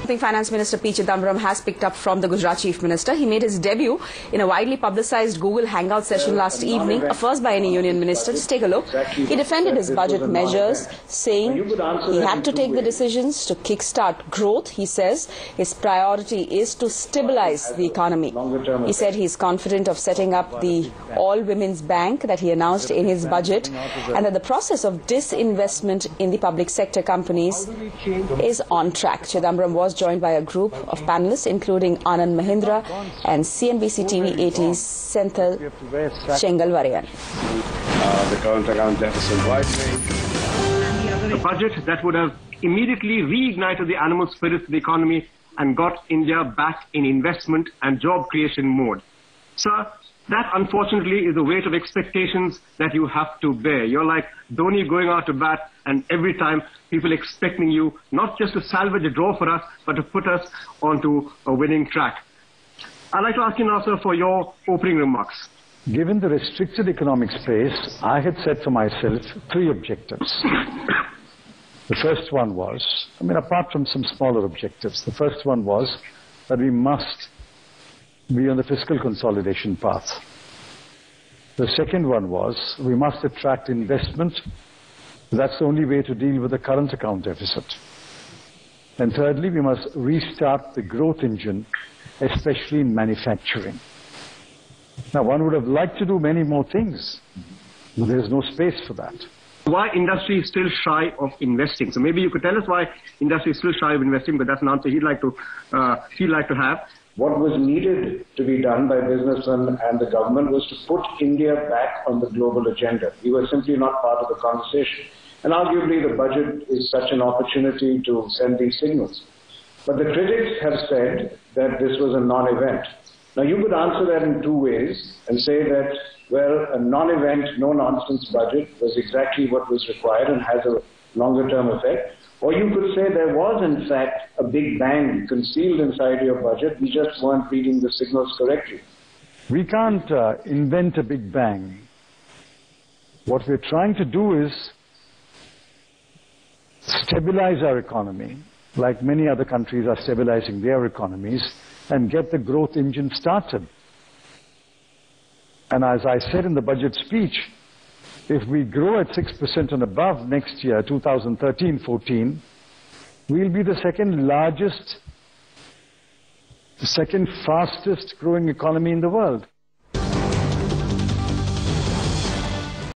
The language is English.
I think Finance Minister P. Chidambaram has picked up from the Gujarat Chief Minister. He made his debut in a widely publicized Google Hangout session last evening, a first by any union minister. Just take a look. He defended his budget measures, saying he had to take the decisions to kickstart growth. He says his priority is to stabilize the economy. He said he is confident of setting up the all-women's bank that he announced in his budget, and that the process of disinvestment in the public sector companies is on track. Chidambaram was joined by a group of panelists, including Anand Mahindra and CNBC TV 80's Senthil Chengalvarayan. The current account deficit widening. A budget that would have immediately reignited the animal spirit of the economy and got India back in investment and job creation mode. Sir, that unfortunately is the weight of expectations that you have to bear. You're like Dhoni going out to bat, and every time people expecting you not just to salvage a draw for us, but to put us onto a winning track. I'd like to ask you now, sir, for your opening remarks. Given the restricted economic space, I had set for myself 3 objectives. The first one was, apart from some smaller objectives, the first one was that we must be on the fiscal consolidation path. The second one was we must attract investment. That's the only way to deal with the current account deficit. And thirdly, we must restart the growth engine, especially in manufacturing. Now, one would have liked to do many more things, but there's no space for that. Why industry is still shy of investing? So maybe you could tell us why industry is still shy of investing, but that's an answer he'd like to have. What was needed to be done by businessmen and the government was to put India back on the global agenda. We were simply not part of the conversation. And arguably the budget is such an opportunity to send these signals. But the critics have said that this was a non-event. Now you could answer that in 2 ways and say that, well, a non-event, no-nonsense budget was exactly what was required and has a longer-term effect. Or you could say there was, in fact, a big bang concealed inside your budget. We just weren't reading the signals correctly. We can't invent a big bang. What we're trying to do is stabilize our economy, like many other countries are stabilizing their economies, and get the growth engine started. And as I said in the budget speech, if we grow at 6% and above next year, 2013-14, we'll be the second fastest growing economy in the world.